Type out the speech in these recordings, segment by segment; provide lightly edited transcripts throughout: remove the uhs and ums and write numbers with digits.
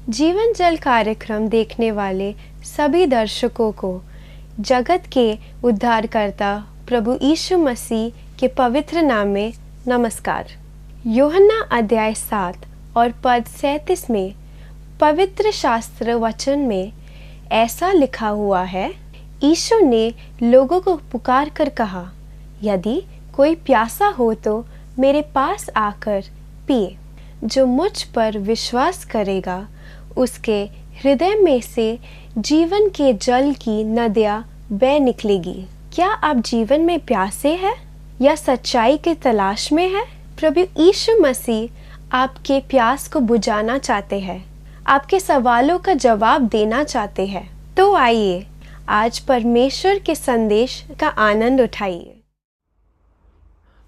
जीवन जल कार्यक्रम देखने वाले सभी दर्शकों को जगत के उद्धारकर्ता प्रभु यीशु मसीह के पवित्र नाम में नमस्कार। यूहन्ना अध्याय 7 और पद 37 में पवित्र शास्त्र वचन में ऐसा लिखा हुआ है, यीशु ने लोगों को पुकार कर कहा, यदि कोई प्यासा हो तो मेरे पास आकर पिए। जो मुझ पर विश्वास करेगा उसके हृदय में से जीवन के जल की नदियाँ बह निकलेगी। क्या आप जीवन में प्यासे हैं या सच्चाई की तलाश में हैं? प्रभु यीशु मसीह आपके प्यास को बुझाना चाहते हैं, आपके सवालों का जवाब देना चाहते हैं। तो आइए आज परमेश्वर के संदेश का आनंद उठाइए।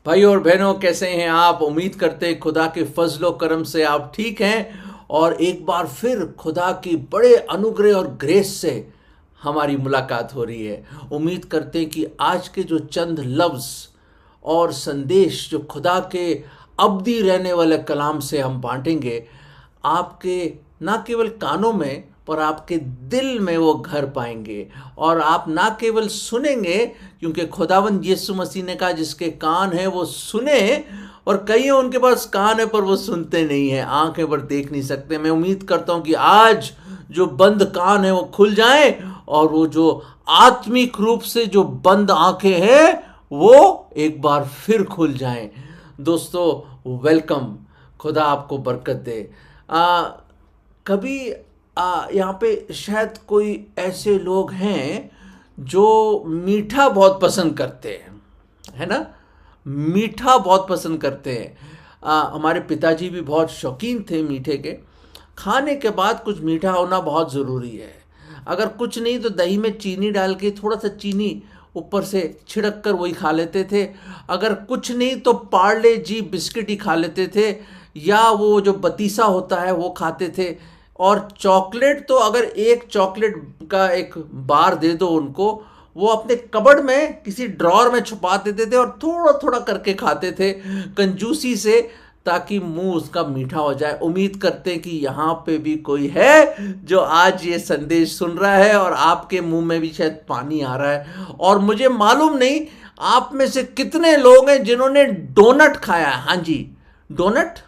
भाई और बहनों, कैसे हैं आप? उम्मीद करते हैं खुदा के फजलो करम से आप ठीक हैं और एक बार फिर खुदा की बड़े अनुग्रह और ग्रेस से हमारी मुलाकात हो रही है। उम्मीद करते हैं कि आज के जो चंद लफ्ज़ और संदेश जो खुदा के अब्दी रहने वाले कलाम से हम बांटेंगे, आपके ना केवल कानों में पर आपके दिल में वो घर पाएंगे। और आप ना केवल सुनेंगे, क्योंकि खुदावंद यीशु मसीह ने कहा जिसके कान है वो सुने, और कई हैं उनके पास कान है पर वो सुनते नहीं हैं, आंखें पर देख नहीं सकते। मैं उम्मीद करता हूं कि आज जो बंद कान है वो खुल जाएं और वो जो आत्मिक रूप से जो बंद आंखें हैं वो एक बार फिर खुल जाएं। दोस्तों वेलकम, खुदा आपको बरकत दे। कभी यहाँ पे शायद कोई ऐसे लोग हैं जो मीठा बहुत पसंद करते हैं, है ना? मीठा बहुत पसंद करते हैं। हमारे पिताजी भी बहुत शौकीन थे मीठे के। खाने के बाद कुछ मीठा होना बहुत ज़रूरी है। अगर कुछ नहीं तो दही में चीनी डाल के थोड़ा सा चीनी ऊपर से छिड़क कर वही खा लेते थे। अगर कुछ नहीं तो पार्ले जी बिस्किट ही खा लेते थे, या वो जो बतीसा होता है वो खाते थे। और चॉकलेट तो अगर एक चॉकलेट का एक बार दे दो उनको, वो अपने कबर्ड में किसी ड्रॉर में छुपा देते थे और थोड़ा थोड़ा करके खाते थे कंजूसी से, ताकि मुंह उसका मीठा हो जाए। उम्मीद करते हैं कि यहाँ पे भी कोई है जो आज ये संदेश सुन रहा है और आपके मुंह में भी शायद पानी आ रहा है। और मुझे मालूम नहीं आप में से कितने लोग हैं जिन्होंने डोनट खाया है। हाँ जी, डोनट,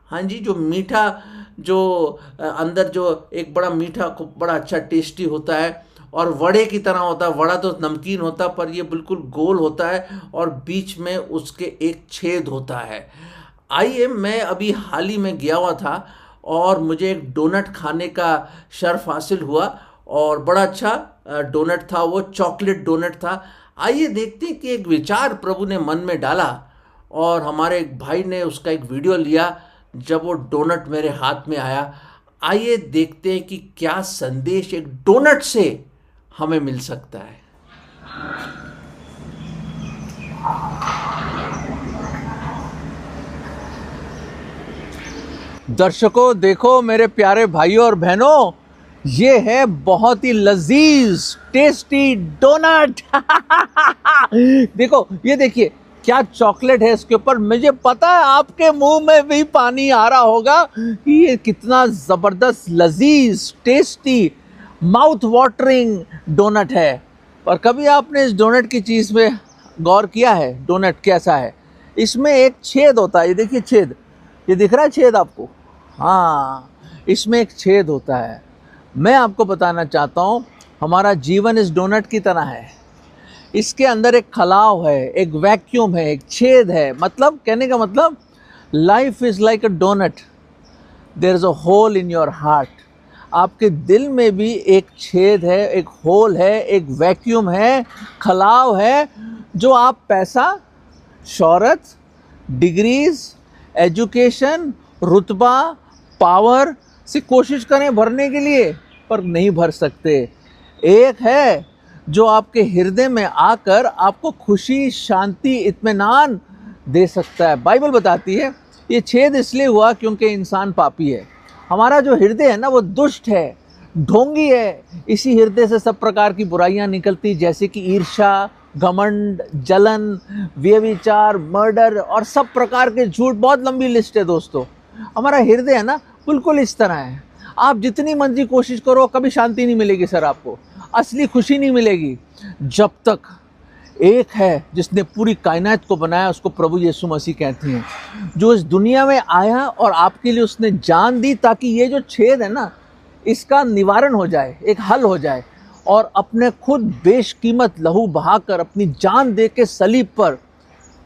हाँ जी, जो मीठा, जो अंदर जो एक बड़ा मीठा बड़ा अच्छा टेस्टी होता है और वड़े की तरह होता है। वड़ा तो नमकीन होता है पर ये बिल्कुल गोल होता है और बीच में उसके एक छेद होता है। आइए, मैं अभी हाल ही में गया हुआ था और मुझे एक डोनट खाने का शर्फ हासिल हुआ और बड़ा अच्छा डोनट था, वो चॉकलेट डोनट था। आइए देखते हैं कि एक विचार प्रभु ने मन में डाला और हमारे एक भाई ने उसका एक वीडियो लिया जब वो डोनट मेरे हाथ में आया। आइए देखते हैं कि क्या संदेश एक डोनट से हमें मिल सकता है। दर्शकों देखो, मेरे प्यारे भाइयों और बहनों, ये है बहुत ही लजीज टेस्टी डोनट। देखो, ये देखिए क्या चॉकलेट है इसके ऊपर। मुझे पता है आपके मुंह में भी पानी आ रहा होगा कि ये कितना ज़बरदस्त लजीज टेस्टी माउथ वाटरिंग डोनट है। और कभी आपने इस डोनट की चीज़ में गौर किया है? डोनट कैसा है? इसमें एक छेद होता है। ये देखिए छेद, ये दिख रहा है छेद आपको? हाँ, इसमें एक छेद होता है। मैं आपको बताना चाहता हूँ, हमारा जीवन इस डोनट की तरह है। इसके अंदर एक खलाव है, एक वैक्यूम है, एक छेद है। मतलब कहने का मतलब, life is like a donut, there is a hole in your heart. आपके दिल में भी एक छेद है, एक होल है, एक वैक्यूम है, खलाव है, जो आप पैसा, शोहरत, डिग्रीज, एजुकेशन, रुतबा, पावर से कोशिश करें भरने के लिए, पर नहीं भर सकते। एक है जो आपके हृदय में आकर आपको खुशी, शांति, इत्मीनान दे सकता है। बाइबल बताती है ये छेद इसलिए हुआ क्योंकि इंसान पापी है। हमारा जो हृदय है ना वो दुष्ट है, ढोंगी है। इसी हृदय से सब प्रकार की बुराइयां निकलती, जैसे कि ईर्ष्या, घमंड, जलन, व्यभिचार, मर्डर और सब प्रकार के झूठ। बहुत लंबी लिस्ट है दोस्तों। हमारा हृदय है ना बिल्कुल इस तरह है। आप जितनी मर्जी कोशिश करो कभी शांति नहीं मिलेगी सर, आपको असली खुशी नहीं मिलेगी जब तक एक है जिसने पूरी कायनात को बनाया, उसको प्रभु यीशु मसीह कहते हैं, जो इस दुनिया में आया और आपके लिए उसने जान दी ताकि ये जो छेद है ना इसका निवारण हो जाए, एक हल हो जाए, और अपने खुद बेशकीमत लहू बहाकर अपनी जान दे के सलीब पर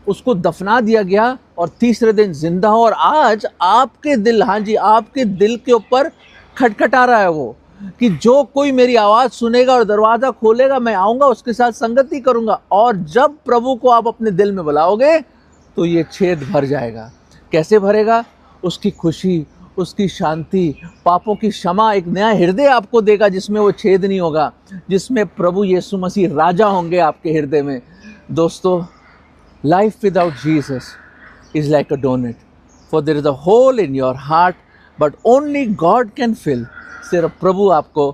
उसको दफना दिया गया और तीसरे दिन जिंदा हो। और आज आपके दिल, हाँ जी, आपके दिल के ऊपर खटखटा रहा है वो कि जो कोई मेरी आवाज़ सुनेगा और दरवाज़ा खोलेगा, मैं आऊँगा, उसके साथ संगति करूँगा। और जब प्रभु को आप अपने दिल में बुलाओगे तो ये छेद भर जाएगा। कैसे भरेगा? उसकी खुशी, उसकी शांति, पापों की क्षमा, एक नया हृदय आपको देगा जिसमें वो छेद नहीं होगा, जिसमें प्रभु यीशु मसीह राजा होंगे आपके हृदय में। दोस्तों, life without Jesus is like a donut, for there is a hole in your heart, but only God can fill. सिर्फ प्रभु आपको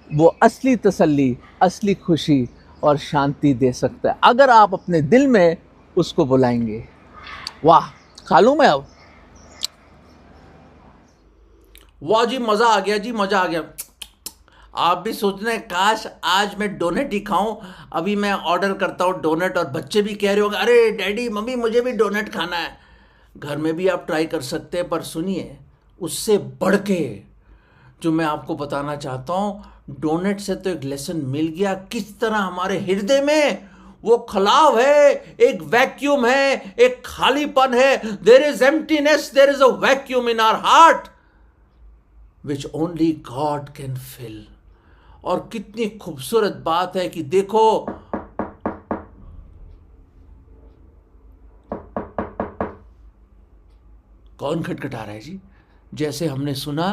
वो असली तसल्ली, असली खुशी और शांति दे सकता है अगर आप अपने दिल में उसको बुलाएंगे। वाह, खा लूँ मैं अब? वाह जी, मज़ा आ गया जी, मज़ा आ गया। आप भी सोच रहे हैं काश आज मैं डोनट ही खाऊं। अभी मैं ऑर्डर करता हूं डोनट, और बच्चे भी कह रहे होंगे अरे डैडी मम्मी मुझे भी डोनट खाना है। घर में भी आप ट्राई कर सकते हैं, पर सुनिए, उससे बढ़ के जो मैं आपको बताना चाहता हूं, डोनट से तो एक लेसन मिल गया किस तरह हमारे हृदय में वो खलाव है, एक वैक्यूम है, एक खालीपन है। There is emptiness, there is a vacuum in our heart which only God can fill. और कितनी खूबसूरत बात है कि देखो, कौन खटखटा रहा है जी? जैसे हमने सुना,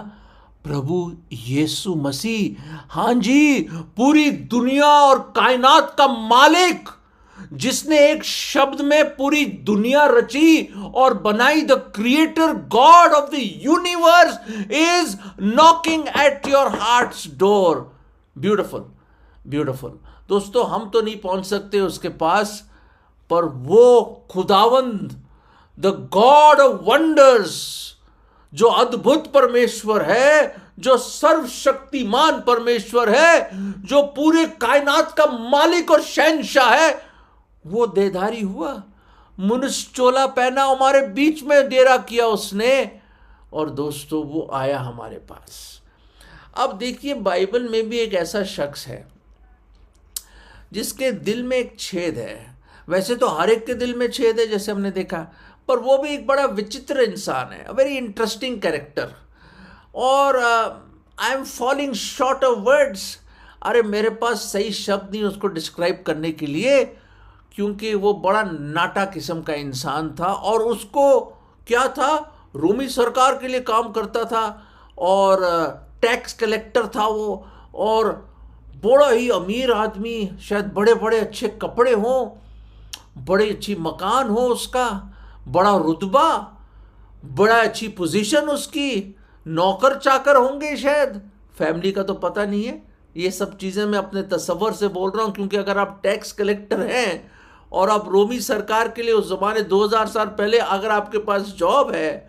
प्रभु यीशु मसीह, हां जी, पूरी दुनिया और कायनात का मालिक, जिसने एक शब्द में पूरी दुनिया रची और बनाई, the creator God of the universe is knocking at your hearts door. Beautiful, beautiful. दोस्तों, हम तो नहीं पहुंच सकते उसके पास, पर वो खुदावंद, द गॉड ऑफ वंडर्स, जो अद्भुत परमेश्वर है, जो सर्वशक्तिमान परमेश्वर है, जो पूरे कायनात का मालिक और शहंशाह है, वो देहधारी हुआ, मनुष्य चोला पहना, हमारे बीच में डेरा किया उसने। और दोस्तों, वो आया हमारे पास। अब देखिए, बाइबल में भी एक ऐसा शख्स है जिसके दिल में एक छेद है। वैसे तो हर एक के दिल में छेद है जैसे हमने देखा, पर वो भी एक बड़ा विचित्र इंसान है, वेरी इंटरेस्टिंग कैरेक्टर। और I am falling short of words. अरे मेरे पास सही शब्द नहीं उसको डिस्क्राइब करने के लिए, क्योंकि वो बड़ा नाटा किस्म का इंसान था। और उसको क्या था, रोमी सरकार के लिए काम करता था और टैक्स कलेक्टर था वो, और बड़ा ही अमीर आदमी, शायद बड़े बड़े अच्छे कपड़े हों, बड़ी अच्छी मकान हो उसका, बड़ा रुतबा, बड़ा अच्छी पोजीशन उसकी, नौकर चाकर होंगे शायद, फैमिली का तो पता नहीं है। ये सब चीज़ें मैं अपने तसव्वुर से बोल रहा हूँ, क्योंकि अगर आप टैक्स कलेक्टर हैं और आप रोमी सरकार के लिए उस ज़माने 2000 साल पहले अगर आपके पास जॉब है,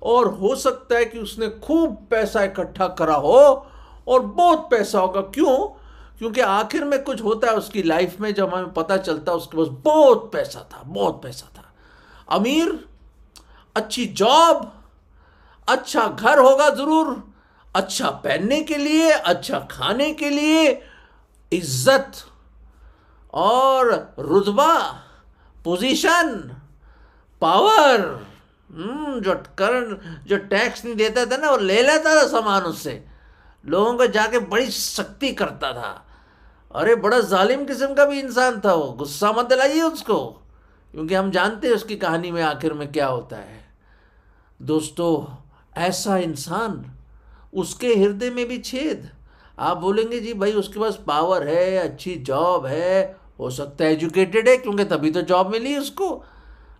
और हो सकता है कि उसने खूब पैसा इकट्ठा करा हो, और बहुत पैसा होगा। क्यों? क्योंकि आखिर में कुछ होता है उसकी लाइफ में जब हमें पता चलता है उसके पास बहुत पैसा था, बहुत पैसा था। अमीर, अच्छी जॉब, अच्छा घर होगा ज़रूर, अच्छा पहनने के लिए, अच्छा खाने के लिए, इज्जत और रुतबा, पोजीशन, पावर। जो टैक्स नहीं देता था ना, वो ले लेता था सामान उससे, लोगों को जाके बड़ी सख्ती करता था। अरे बड़ा जालिम किस्म का भी इंसान था वो। गुस्सा मत दिलाइए उसको, क्योंकि हम जानते हैं उसकी कहानी में आखिर में क्या होता है। दोस्तों, ऐसा इंसान, उसके हृदय में भी छेद। आप बोलेंगे जी भाई उसके पास पावर है, अच्छी जॉब है, हो सकता है एजुकेटेड है, क्योंकि तभी तो जॉब मिली उसको।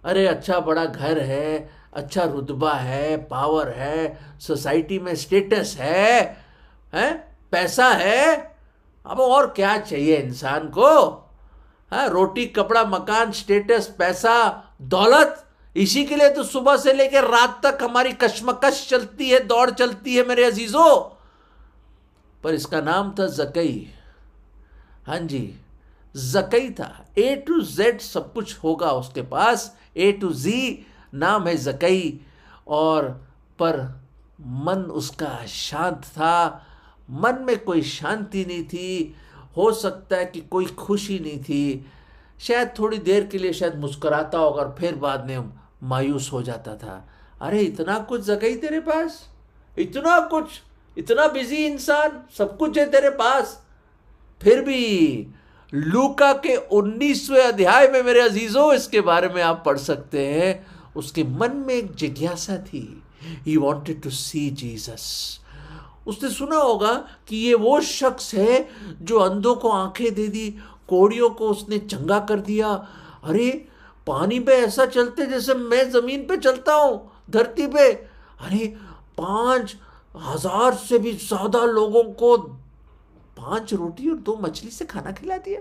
अरे अच्छा बड़ा घर है, अच्छा रुतबा है, पावर है, सोसाइटी में स्टेटस है, पैसा है, अब और क्या चाहिए इंसान को? रोटी, कपड़ा, मकान, स्टेटस, पैसा, दौलत, इसी के लिए तो सुबह से लेकर रात तक हमारी कश्मकश चलती है, दौड़ चलती है मेरे अजीजों। पर इसका नाम था जकई। हाँ जी, जकई था। A to Z सब कुछ होगा उसके पास, A to Z नाम है जकई। और पर मन उसका शांत था, मन में कोई शांति नहीं थी। हो सकता है कि कोई खुशी नहीं थी, शायद थोड़ी देर के लिए शायद मुस्कुराता होगा और फिर बाद में मायूस हो जाता था। अरे इतना कुछ जकई तेरे पास, इतना कुछ, इतना बिजी इंसान, सब कुछ है तेरे पास। फिर भी लूका के 19वें अध्याय में मेरे अजीजों इसके बारे में आप पढ़ सकते हैं। उसके मन में एक जिज्ञासा थी, he wanted to see Jesus. उसने सुना होगा कि ये वो शख्स है जो अंधों को आंखें दे दी, कोड़ियों को उसने चंगा कर दिया। अरे पानी पे ऐसा चलते जैसे मैं जमीन पे चलता हूं, धरती पे। अरे 5,000 से भी ज्यादा लोगों को 5 रोटी और 2 मछली से खाना खिला दिया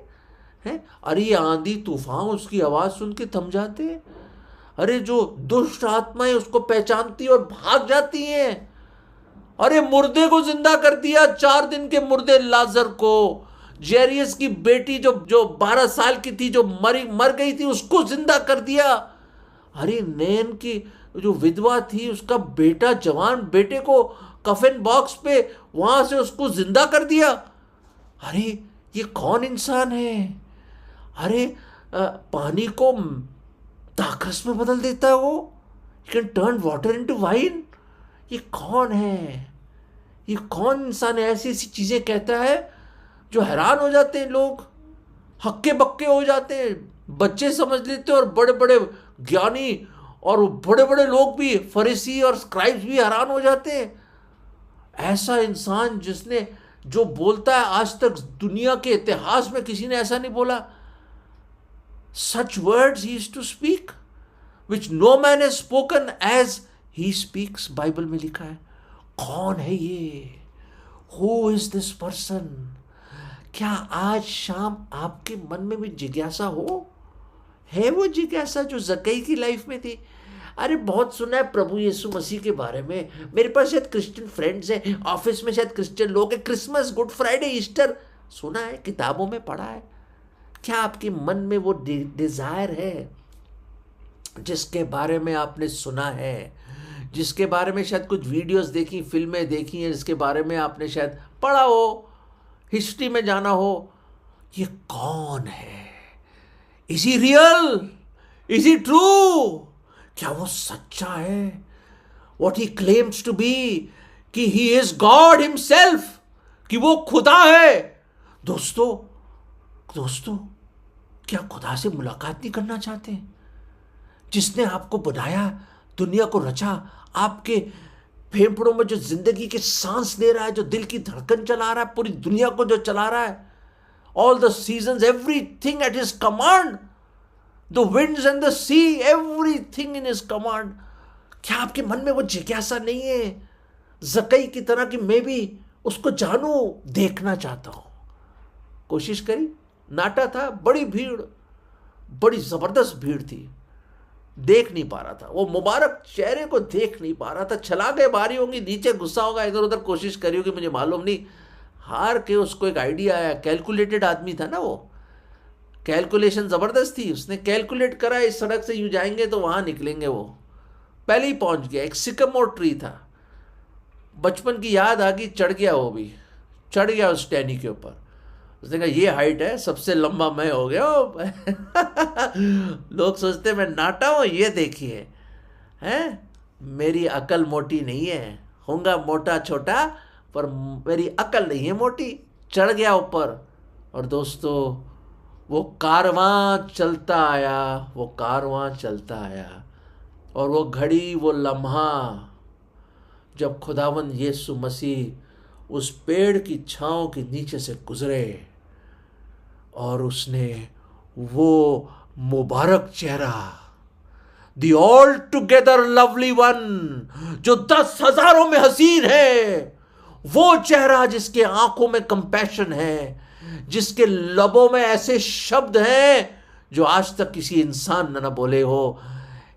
है। अरे ये आंधी तूफान उसकी आवाज सुन के थम जाते हैं। अरे जो दुष्ट आत्माएं उसको पहचानती और भाग जाती हैं। अरे मुर्दे को जिंदा कर दिया, 4 दिन के मुर्दे लाजर को। जेरियस की बेटी जो 12 साल की थी, जो मर गई थी, उसको जिंदा कर दिया। अरे नैन की जो विधवा थी, उसका बेटा, जवान बेटे को कफन बॉक्स पे वहां से उसको जिंदा कर दिया। अरे ये कौन इंसान है? अरे पानी को दाखरस में बदल देता है वो, you can turn water into wine. ये कौन है? ये कौन इंसान है? ऐसी ऐसी चीजें कहता है जो हैरान हो जाते हैं लोग, हक्के बक्के हो जाते हैं, बच्चे समझ लेते हैं और बड़े बड़े ज्ञानी और बड़े बड़े लोग भी, फरीसी और स्क्राइब्स भी हैरान हो जाते हैं। ऐसा इंसान जिसने जो बोलता है, आज तक दुनिया के इतिहास में किसी ने ऐसा नहीं बोला। Such words he used to speak, which no man has spoken as he speaks. Bible में लिखा है। कौन है ये? Who is this person? क्या आज शाम आपके मन में भी जिज्ञासा हो? है वो जिज्ञासा जो जकई की लाइफ में थी? अरे बहुत सुना है प्रभु यीशु मसीह के बारे में, मेरे पास शायद क्रिश्चियन फ्रेंड्स हैं, ऑफिस में शायद क्रिश्चियन लोग हैं, क्रिसमस, गुड फ्राइडे, ईस्टर सुना है, किताबों में पढ़ा है। क्या आपके मन में वो डिजायर है जिसके बारे में आपने सुना है, जिसके बारे में शायद कुछ वीडियोस देखी, फिल्में देखी हैं, जिसके बारे में आपने शायद पढ़ा हो, हिस्ट्री में जाना हो? ये कौन है? Is he real? Is he true? क्या वो सच्चा है? What he claims to be, कि ही इज गॉड हिमसेल्फ, कि वो खुदा है। दोस्तों, क्या खुदा से मुलाकात नहीं करना चाहते? जिसने आपको बनाया, दुनिया को रचा, आपके फेफड़ों में जो जिंदगी के सांस दे रहा है, जो दिल की धड़कन चला रहा है, पूरी दुनिया को जो चला रहा है, all the seasons, everything at his command, the winds and the sea, everything in his command. क्या आपके मन में वो जिज्ञासा नहीं है जकई की तरह कि मैं भी उसको जानूं, देखना चाहता हूं? कोशिश करी, नाटा था, बड़ी भीड़, बड़ी जबरदस्त भीड़ थी, देख नहीं पा रहा था, वो मुबारक चेहरे को देख नहीं पा रहा था। चला गए, बारी होंगी, नीचे गुस्सा होगा, इधर उधर कोशिश करी होगी, मुझे मालूम नहीं। हार के उसको एक आइडिया आया, कैलकुलेटेड आदमी था ना वो, कैलकुलेशन जबरदस्त थी, उसने कैलकुलेट करा, इस सड़क से यूं जाएंगे तो वहां निकलेंगे। वो पहले ही पहुंच गया, एक सिकमोर ट्री था, बचपन की याद आ गई, चढ़ गया, वो भी चढ़ गया उस टहनी के ऊपर। उसने कहा ये हाइट है, सबसे लंबा मैं हो गया। लोग सोचते मैं नाटा हूं, ये देखिए, हैं, मेरी अकल मोटी नहीं है, होऊंगा मोटा छोटा, पर मेरी अकल नहीं है मोटी। चढ़ गया ऊपर, और दोस्तों वो कारवां चलता आया, वो कारवां चलता आया, और वो घड़ी, वो लम्हा जब खुदावंद यीशु मसीह उस पेड़ की छांव के नीचे से गुजरे, और उसने वो मुबारक चेहरा, the all together lovely one, जो 10,000 में हसीन है, वो चेहरा जिसके आंखों में कंपैशन है, जिसके लबों में ऐसे शब्द हैं जो आज तक किसी इंसान ने न बोले हो।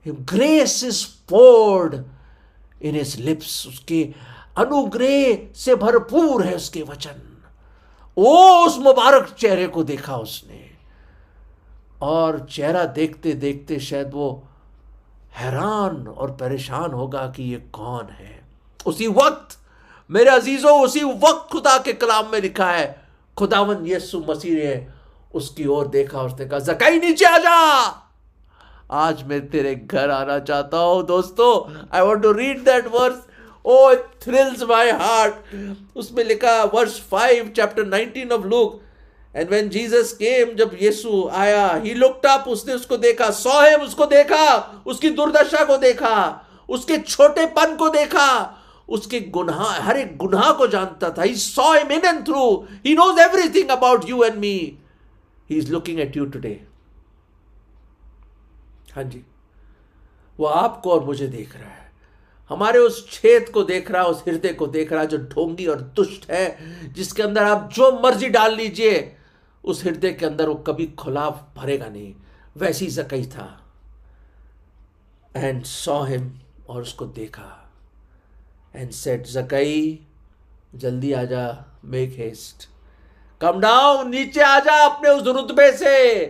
Grace is poured in his lips, उसके अनुग्रह से भरपूर है उसके वचन। वो उस मुबारक चेहरे को देखा उसने, और चेहरा देखते देखते शायद वो हैरान और परेशान होगा कि ये कौन है। उसी वक्त मेरे अजीजों, उसी वक्त खुदा के कलाम में लिखा है, खुदावन यीशु मसीह ने उसकी ओर देखा, उसने कहा ज़क्कई नीचे आ जा, आज मैं तेरे घर आना चाहता हूं। दोस्तों, I want to read that verse, oh it thrills my heart. उसमें लिखा verse 5 chapter 19 of Luke, and when Jesus came, जब यीशु आया, ही लुक्ड अप, उसने उसको देखा, सॉ हिम, उसको देखा, उसकी दुर्दशा को देखा, उसके छोटेपन को देखा, उसके गुनाह, हर एक गुनाह को जानता था। He saw him in and through, he knows everything about you and me, he is looking at you today. हाँ जी, वो आपको और मुझे देख रहा है, हमारे उस छेद को देख रहा है, उस हृदय को देख रहा है जो ढोंगी और दुष्ट है, जिसके अंदर आप जो मर्जी डाल लीजिए, उस हृदय के अंदर वो कभी खुला भरेगा नहीं। वैसी ज़क्कई था। एंड सॉ हिम, और उसको देखा, एंड सेड ज़क्कई जल्दी आ जा, मेक हेस्ट, कम डाउन, नीचे आ जा अपने उस रुतबे से,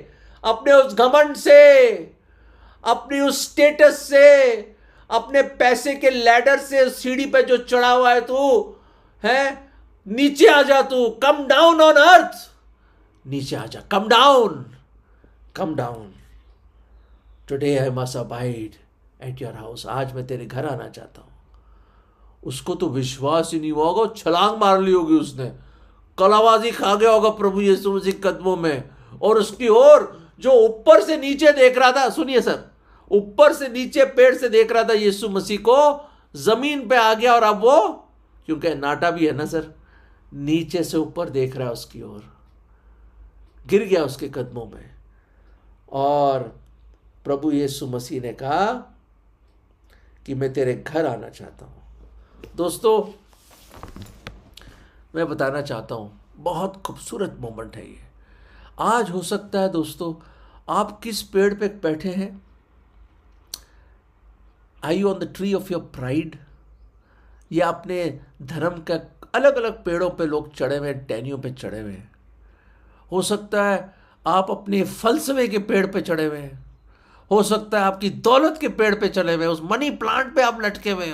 अपने उस घमंड से, अपनी उस स्टेटस से, अपने पैसे के लैडर से, सीढ़ी पे जो चढ़ा हुआ है तू, है, नीचे आ जा तू, कम डाउन ऑन अर्थ, नीचे आ जा, come down, come down, today I must abide at your house, आज मैं तेरे घर आना चाहता हूं। उसको तो विश्वास ही नहीं हुआ होगा, छलांग मार ली होगी उसने, कलाबाजी खा गया होगा प्रभु यीशु मसीह कदमों में, और उसकी ओर जो ऊपर से नीचे देख रहा था, सुनिए सर, ऊपर से नीचे पेड़ से देख रहा था यीशु मसीह को, जमीन पे आ गया, और अब वो, क्योंकि नाटा भी है ना सर, नीचे से ऊपर देख रहा है उसकी ओर, गिर गया उसके कदमों में। और प्रभु यीशु मसीह ने कहा कि मैं तेरे घर आना चाहता हूं। दोस्तों, मैं बताना चाहता हूं, बहुत खूबसूरत मोमेंट है ये। आज हो सकता है दोस्तों, आप किस पेड़ पे बैठे हैं? Are you on the tree of your pride? या अपने धर्म के अलग अलग पेड़ों पे लोग चढ़े हुए, टहनियों पे चढ़े हुए हैं। हो सकता है आप अपने फलसफे के पेड़ पे चढ़े हुए हैं, हो सकता है आपकी दौलत के पेड़ पे चढ़े हुए, उस मनी प्लांट पे आप लटके हुए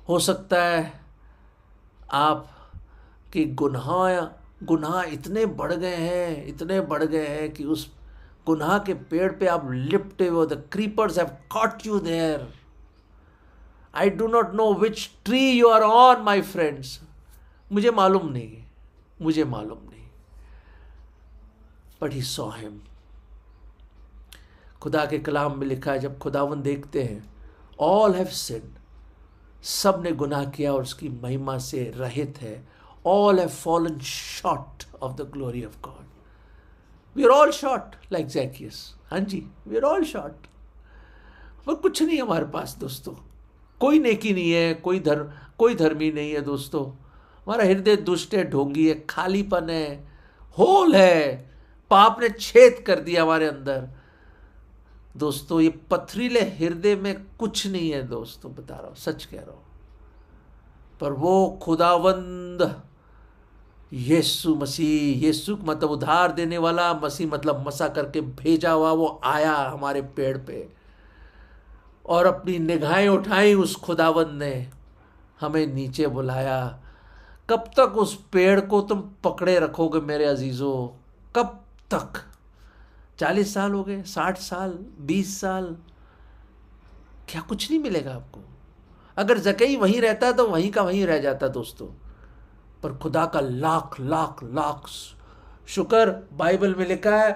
हो सकता है आप कि गुनाह इतने बढ़ गए हैं, इतने बढ़ गए हैं कि उस गुनाह के पेड़ पे आप लिपटे हो, the creepers have caught you there. I do not know which tree you are on my friends, मुझे मालूम नहीं, मुझे मालूम नहीं, बट ही सॉ हिम। खुदा के कलाम में लिखा है, जब खुदावन देखते हैं, ऑल हैव सिन्ड, सब ने गुनाह किया और उसकी महिमा से रहित है। All have fallen short of the glory of God. We are all short like Zacchaeus. हाँ जी, वी आर ऑल शॉर्ट। पर कुछ नहीं हमारे पास दोस्तों, कोई नेकी नहीं है, कोई धर्मी नहीं है दोस्तों। हमारा हृदय दुष्ट है, ढोंगी है, खालीपन है, होल है, पाप ने छेद कर दिया हमारे अंदर। दोस्तों, ये पथरीले हृदय में कुछ नहीं है दोस्तों, बता रहा हूं, सच कह रहा हूं। पर वो खुदावंद यीशु मसीह, यीशु मतलब उधार देने वाला, मसीह मतलब मसा करके भेजा हुआ, वो आया हमारे पेड़ पे और अपनी निगाहें उठाई। उस खुदावंद ने हमें नीचे बुलाया। कब तक उस पेड़ को तुम पकड़े रखोगे मेरे अजीजों? कब तक? 40 साल हो गए, 60 साल, 20 साल, क्या कुछ नहीं मिलेगा आपको? अगर ज़क्कई वहीं रहता तो वहीं का वहीं रह जाता दोस्तों। पर खुदा का लाख लाख लाख शुक्र, बाइबल में लिखा है,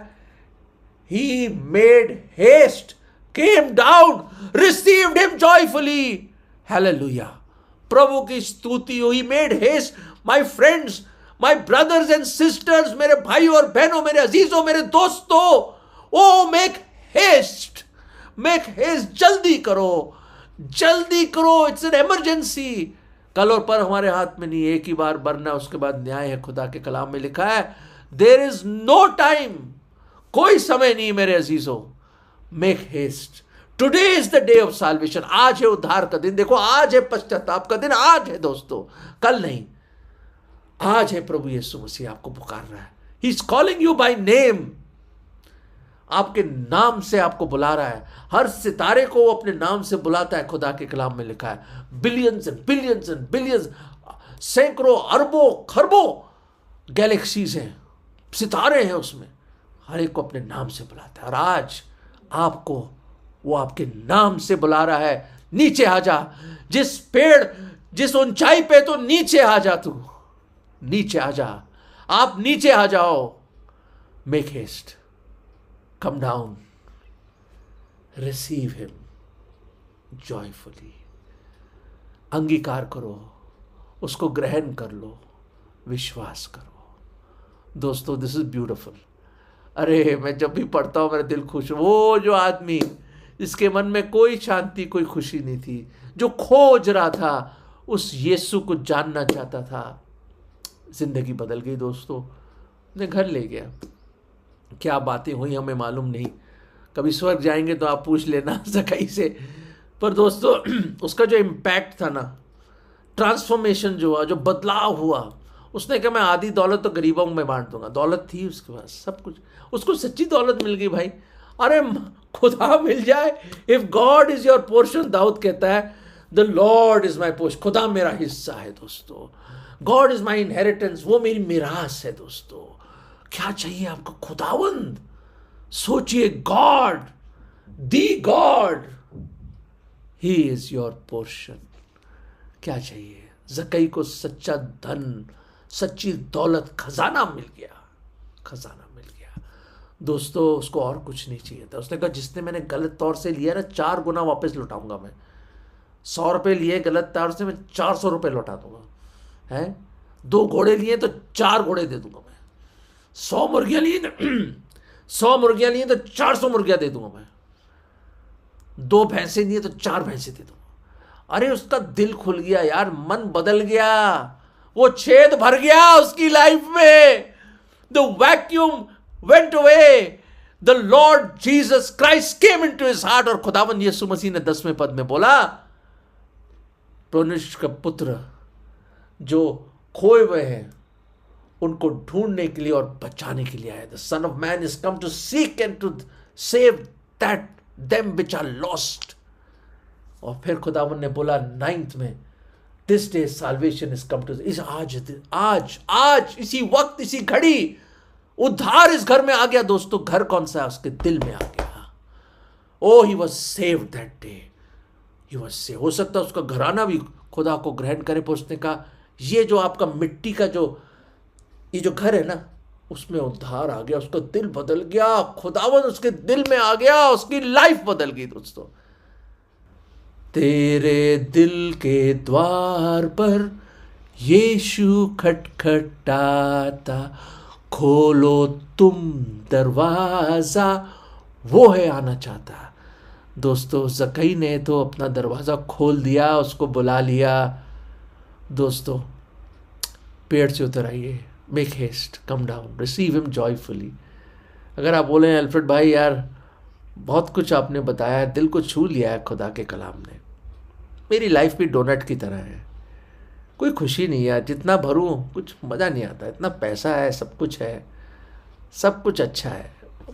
he made haste, came down, received him joyfully. Hallelujah, प्रभु की स्तुति हो। He made haste, my friends, my brothers and sisters, मेरे भाइयों और बहनों, मेरे अजीजों, मेरे दोस्तों, O make haste, make haste, जल्दी करो, जल्दी करो, इट्स एन इमरजेंसी। कल और पर हमारे हाथ में नहीं, एक ही बार मरना, उसके बाद न्याय है। खुदा के कलाम में लिखा है, देयर इज नो टाइम, कोई समय नहीं मेरे अजीजों। Make haste today is the day of salvation, आज है उद्धार का दिन। देखो आज है पश्चाताप का दिन, आज है दोस्तों, कल नहीं, आज है। प्रभु यीशु मसीह आपको पुकार रहा है, he is calling you by name, आपके नाम से आपको बुला रहा है। हर सितारे को वो अपने नाम से बुलाता है, खुदा के कलाम में लिखा है। Billions and billions and billions, सैकड़ों अरबों खरबों गैलेक्सीज हैं, सितारे हैं, उसमें हर एक को अपने नाम से बुलाता है। और आज आपको वो आपके नाम से बुला रहा है, नीचे आ जा, जिस पेड़ जिस ऊंचाई पे, तो नीचे आ जा, तू नीचे आ जा, आप नीचे आ जाओ। Make haste, come down, receive him joyfully, अंगीकार करो, उसको ग्रहण कर लो, विश्वास करो। दोस्तों दिस इज ब्यूटिफुल। अरे मैं जब भी पढ़ता हूँ मेरा दिल खुश। वो जो आदमी जिसके मन में कोई शांति कोई खुशी नहीं थी, जो खोज रहा था, उस यीशु को जानना चाहता था, जिंदगी बदल गई दोस्तों। ने घर ले गया। क्या बातें हुई हमें मालूम नहीं, कभी स्वर्ग जाएंगे तो आप पूछ लेना ज़कई से। पर दोस्तों उसका जो इम्पैक्ट था ना, ट्रांसफॉर्मेशन जो हुआ, जो बदलाव हुआ, उसने कहा मैं आधी दौलत तो गरीबों में बांट दूंगा। दौलत थी उसके पास, सब कुछ, उसको सच्ची दौलत मिल गई भाई। अरे खुदा मिल जाए, if God is your portion, Daud कहता है the Lord is my portion, खुदा मेरा हिस्सा है दोस्तों। गॉड इज माई इनहेरिटेंस, वो मेरी मिरास है दोस्तों। क्या चाहिए आपको? खुदावंद। सोचिए, God, the God, he is your portion. क्या चाहिए? ज़कई को सच्चा धन, सच्ची दौलत, खजाना मिल गया, खजाना मिल गया दोस्तों। उसको और कुछ नहीं चाहिए था। उसने कहा जिसने मैंने गलत तौर से लिया ना, 4 गुना वापस लौटाऊंगा मैं। 100 रुपये लिए गलत तौर से, मैं 400 रुपये लौटा दूंगा। है 2 घोड़े लिए तो 4 घोड़े दे दूंगा मैं। 100 मुर्गियां लिए ना 100 मुर्गियां लिए तो 400 मुर्गियां दे दूंगा मैं। 2 भैंसे लिए तो 4 भैंसे दे दूंगा। अरे उसका दिल खुल गया यार, मन बदल गया, वो छेद भर गया उसकी लाइफ में। The vacuum went away, the Lord Jesus Christ came into his heart. और खुदावन यीशु मसीह ने 10वें पद में बोला, परमेश्वर का पुत्र जो खोए हुए हैं उनको ढूंढने के लिए और बचाने के लिए आया। The son of man is come to seek and to save that them which are lost. और फिर खुदावन ने बोला 9th में, this day salvation is come to, इस आज इसी वक्त, इसी घड़ी उद्धार इस घर में आ गया दोस्तों। घर कौन सा है? उसके दिल में आ गया। O he was saved that day, he was saved. हो सकता है उसका घराना भी खुदा को ग्रहण करे। उसने कहा ये जो आपका मिट्टी का ये जो घर है ना, उसमें उद्धार आ गया, उसका दिल बदल गया, खुदावन उसके दिल में आ गया, उसकी लाइफ बदल गई दोस्तों। तेरे दिल के द्वार पर यीशु खटखटाता, खोलो तुम दरवाजा, वो है आना चाहता। दोस्तों ज़कई ने तो अपना दरवाज़ा खोल दिया, उसको बुला लिया। दोस्तों पेड़ से उतर आइए, make haste, come down, receive him joyfully. अगर आप बोलें अल्फ्रेड भाई यार बहुत कुछ आपने बताया, दिल को छू लिया है खुदा के कलाम ने, मेरी लाइफ भी डोनट की तरह है, कोई खुशी नहीं है, जितना भरूं कुछ मज़ा नहीं आता। इतना पैसा है, सब कुछ है, सब कुछ अच्छा है,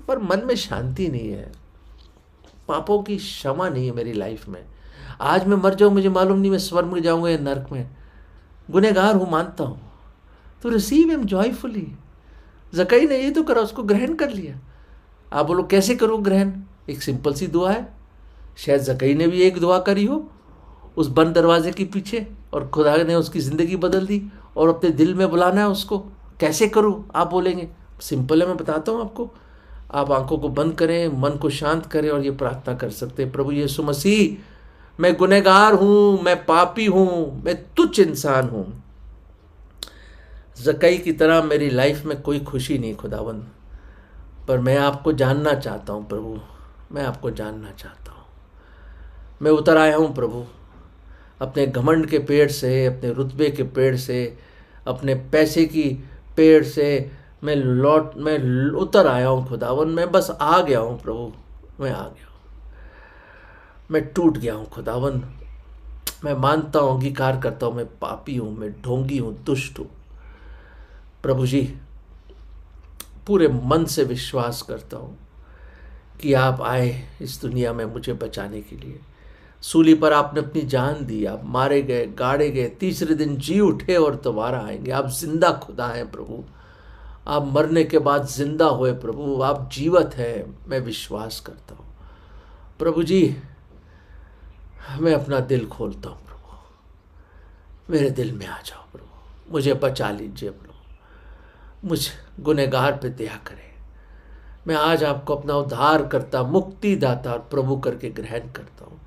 पर मन में शांति नहीं है, पापों की क्षमा नहीं है मेरी लाइफ में। आज मैं मर जाऊं, मुझे मालूम नहीं मैं स्वर्ग में जाऊंगा या नरक में। गुनहगार हूँ मानता हूँ, तो रिसीव हिम जॉयफुली। ज़कई ने ये तो करा, उसको ग्रहण कर लिया। आप बोलो कैसे करूँ ग्रहण? एक सिंपल सी दुआ है, शायद ज़कई ने भी एक दुआ करी हो उस बंद दरवाजे के पीछे, और खुदा ने उसकी ज़िंदगी बदल दी, और अपने दिल में बुलाना है उसको। कैसे करूँ आप बोलेंगे? सिंपल है, मैं बताता हूँ आपको। आप आंखों को बंद करें, मन को शांत करें और ये प्रार्थना कर सकते हैं, प्रभु यीशु मसीह, मैं गुनहगार हूँ, मैं पापी हूँ, मैं तुच्छ इंसान हूँ। ज़कई की तरह मेरी लाइफ में कोई खुशी नहीं खुदावंद, पर मैं आपको जानना चाहता हूँ प्रभु, मैं आपको जानना चाहता हूँ। मैं उतर आया हूँ प्रभु, अपने घमंड के पेड़ से, अपने रुतबे के पेड़ से, अपने पैसे की पेड़ से मैं उतर आया हूँ खुदावन। मैं बस आ गया हूँ प्रभु, मैं आ गया हूँ। मैं टूट गया हूँ खुदावन। मैं मानता हूँ, अंगीकार करता हूँ, मैं पापी हूँ, मैं ढोंगी हूँ, दुष्ट हूँ। प्रभु जी, पूरे मन से विश्वास करता हूँ कि आप आए इस दुनिया में मुझे बचाने के लिए। सूली पर आपने अपनी जान दी, आप मारे गए, गाड़े गए, तीसरे दिन जी उठे और दोबारा आएंगे। आप जिंदा खुदा हैं प्रभु, आप मरने के बाद जिंदा हुए प्रभु, आप जीवत हैं। मैं विश्वास करता हूँ प्रभु जी। मैं अपना दिल खोलता हूँ प्रभु, मेरे दिल में आ जाओ प्रभु, मुझे बचा लीजिए प्रभु, मुझ गुनहगार पे दया करें। मैं आज आपको अपना उद्धार करता, मुक्ति दाता और प्रभु करके ग्रहण करता हूँ।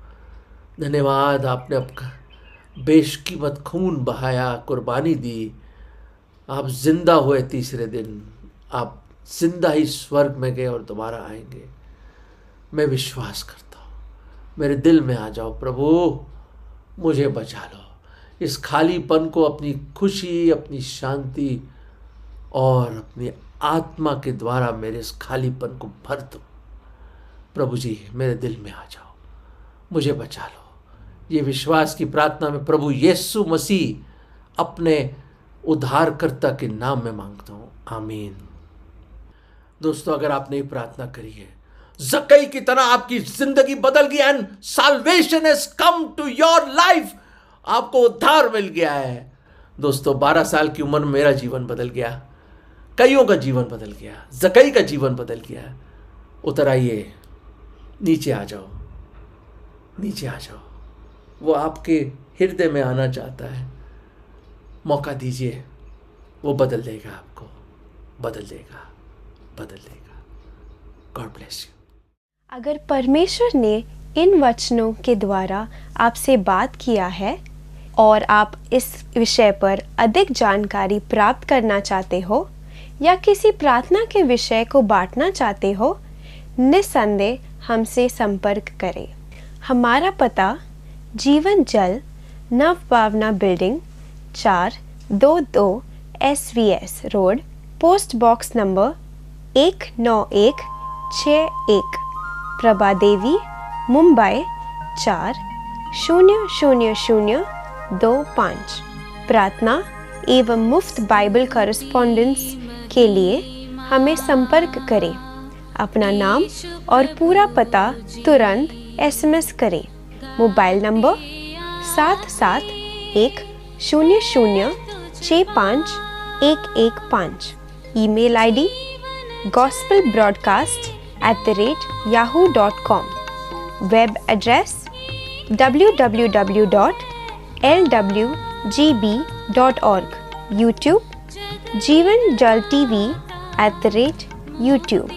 धन्यवाद, आपने आपका बेशकीमत खून बहाया, कुर्बानी दी, आप जिंदा हुए तीसरे दिन, आप जिंदा ही स्वर्ग में गए और दोबारा आएंगे। मैं विश्वास करता हूँ, मेरे दिल में आ जाओ प्रभु, मुझे बचा लो। इस खालीपन को अपनी खुशी, अपनी शांति और अपनी आत्मा के द्वारा मेरे इस खालीपन को भर दो प्रभु जी। मेरे दिल में आ जाओ, मुझे बचा लो। ये विश्वास की प्रार्थना में प्रभु यीशु मसीह अपने उद्धारकर्ता के नाम में मांगता हूँ, आमीन। दोस्तों, अगर आपने ये प्रार्थना करी है, ज़क्कई की तरह आपकी जिंदगी बदल गई and salvation has come to your life, आपको उद्धार मिल गया है। दोस्तों, 12 साल की उम्र में मेरा जीवन बदल गया, कईयों का जीवन बदल गया, ज़क्कई का जीवन बदल गया। उतर आइए, नीचे आ जाओ, नीचे आ जाओ। वो आपके हृदय में आना चाहता है, मौका दीजिए, वो बदल देगा आपको, बदल देगा, बदल देगा। God bless you. अगर परमेश्वर ने इन वचनों के द्वारा आपसे बात किया है और आप इस विषय पर अधिक जानकारी प्राप्त करना चाहते हो या किसी प्रार्थना के विषय को बांटना चाहते हो, निस्संदेह हमसे संपर्क करें। हमारा पता Jeevan Jal Nav Bhavna building 422 SVS road, post box number 19161, Prabha Devi, Mumbai 400025। प्रार्थना एवं मुफ्त बाइबल कॉरेस्पॉन्डेंस के लिए हमें संपर्क करें। अपना नाम और पूरा पता तुरंत SMS करें। Mobile number 7710065115। Email ID gospelbroadcast@yahoo.com। Web address www.lwgb.org। YouTube जीवन जल TV @YouTube।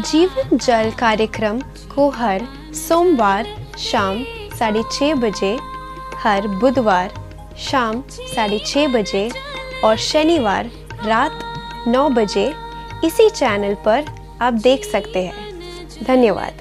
जीवन जल कार्यक्रम को हर सोमवार शाम 6:30 बजे, हर बुधवार शाम 6:30 बजे और शनिवार रात 9 बजे इसी चैनल पर आप देख सकते हैं। धन्यवाद।